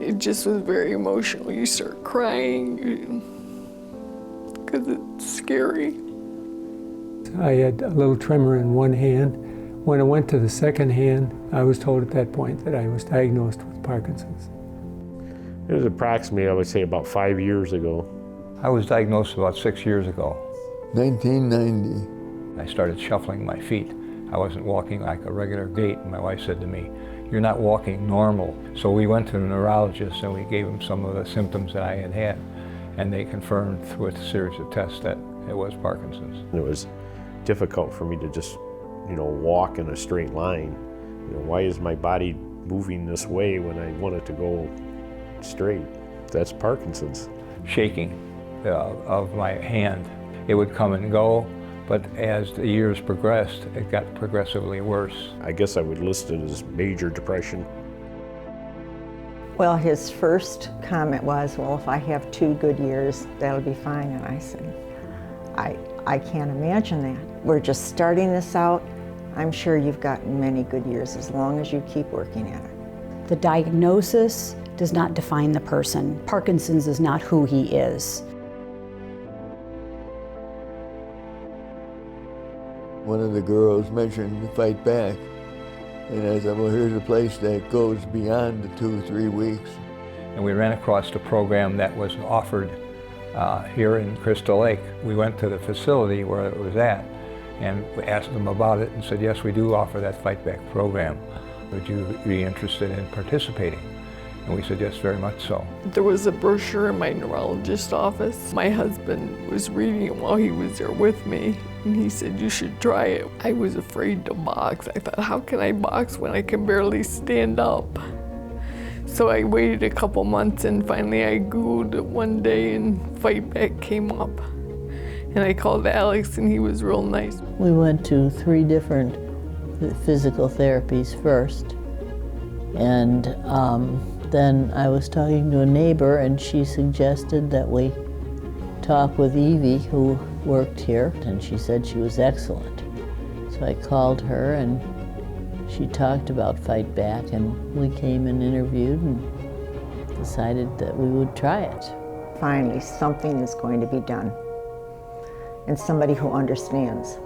It just was very emotional. You start crying because it's scary. I had a little tremor in one hand. When I went to the second hand, I was told at that point that I was diagnosed with Parkinson's. It was approximately, I would say, about 5 years ago. I was diagnosed about 6 years ago. 1990. I started shuffling my feet. I wasn't walking like a regular gait, and my wife said to me, "You're not walking normal." So we went to the neurologist and we gave him some of the symptoms that I had had, and they confirmed through a series of tests that it was Parkinson's. It was difficult for me to just, walk in a straight line. Why is my body moving this way when I want it to go straight? That's Parkinson's. Shaking of my hand. It would come and go, but as the years progressed, it got progressively worse. I guess I would list it as major depression. Well, his first comment was, well, if I have 2 good years, that'll be fine. And I said, I can't imagine that. We're just starting this out. I'm sure you've got many good years as long as you keep working at it. The diagnosis does not define the person. Parkinson's is not who he is. One of the girls mentioned FightBack, and I said, well, here's a place that goes beyond the 2-3 weeks. And we ran across the program that was offered here in Crystal Lake. We went to the facility where it was at, and we asked them about it and said, yes, we do offer that FightBack program. Would you be interested in participating? And we said, yes, very much so. There was a brochure in my neurologist's office. My husband was reading it while he was there with me, and he said, you should try it. I was afraid to box. I thought, how can I box when I can barely stand up? So I waited a couple months, and finally I Googled it one day, and FightBack came up. And I called Alex, and he was real nice. We went to 3 different physical therapies first, and then I was talking to a neighbor, and she suggested that we talk with Evie, who worked here, and she said she was excellent. So I called her, and she talked about FightBack, and we came and interviewed and decided that we would try it. Finally, something is going to be done, and somebody who understands.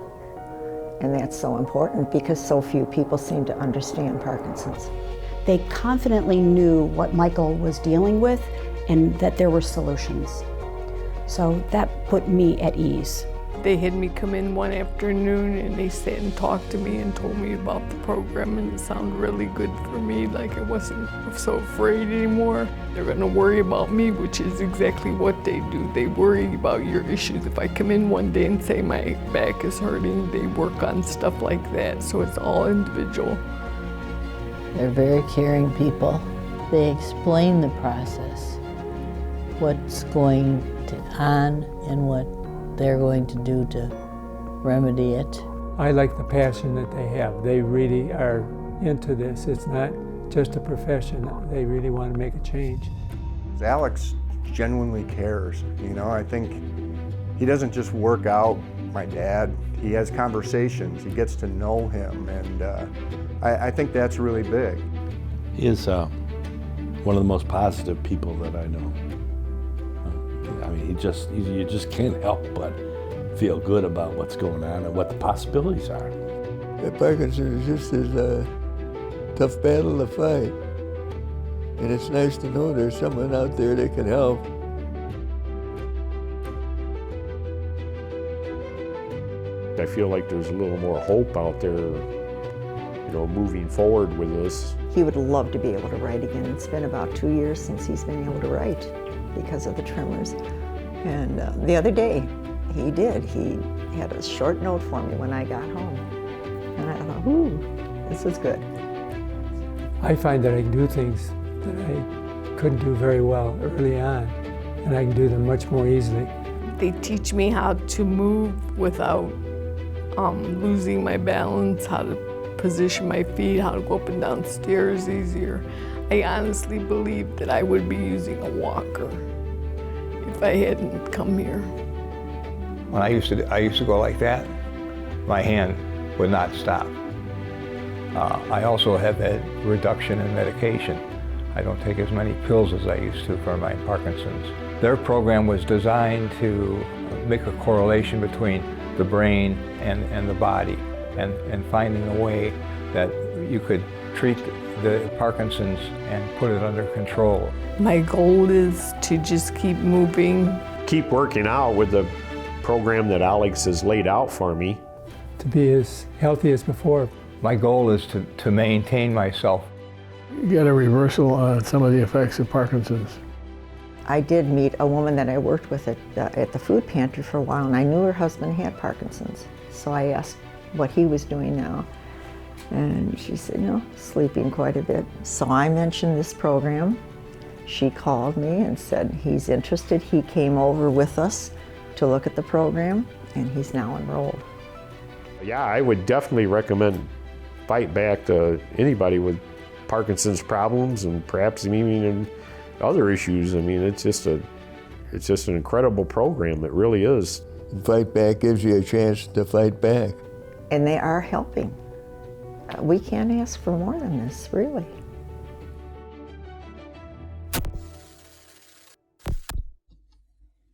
And that's so important because so few people seem to understand Parkinson's. They confidently knew what Michael was dealing with and that there were solutions. So that put me at ease. They had me come in one afternoon, and they sat and talked to me and told me about the program, and it sounded really good for me, like I wasn't so afraid anymore. They're gonna worry about me, which is exactly what they do. They worry about your issues. If I come in one day and say my back is hurting, they work on stuff like that, so it's all individual. They're very caring people. They explain the process, what's going on and what they're going to do to remedy it. I like the passion that they have. They really are into this. It's not just a profession. They really want to make a change. Alex genuinely cares. I think he doesn't just work out my dad. He has conversations. He gets to know him, and I think that's really big. He is one of the most positive people that I know. I mean, you just can't help but feel good about what's going on and what the possibilities are. Parkinson's is just a tough battle to fight. And it's nice to know there's someone out there that can help. I feel like there's a little more hope out there, moving forward with this. He would love to be able to write again. It's been about 2 years since he's been able to write because of the tremors. And the other day, he did. He had a short note for me when I got home. And I thought, ooh, this is good. I find that I can do things that I couldn't do very well early on, and I can do them much more easily. They teach me how to move without losing my balance, how to position my feet, how to go up and down stairs easier. I honestly believe that I would be using a walker if I hadn't come here. When I used to go like that, my hand would not stop. I also have a reduction in medication. I don't take as many pills as I used to for my Parkinson's. Their program was designed to make a correlation between the brain and the body, and finding a way that you could treat the Parkinson's and put it under control. My goal is to just keep moving. Keep working out with the program that Alex has laid out for me. To be as healthy as before. My goal is to maintain myself. Get a reversal on some of the effects of Parkinson's. I did meet a woman that I worked with at the food pantry for a while, and I knew her husband had Parkinson's. So I asked what he was doing now. And she said, you know, sleeping quite a bit. So I mentioned this program. She called me and said he's interested. He came over with us to look at the program, and he's now enrolled. Yeah, I would definitely recommend FightBack to anybody with Parkinson's problems and perhaps even other issues. I mean, it's just an incredible program. It really is. FightBack gives you a chance to fight back. And they are helping. We can't ask for more than this, really.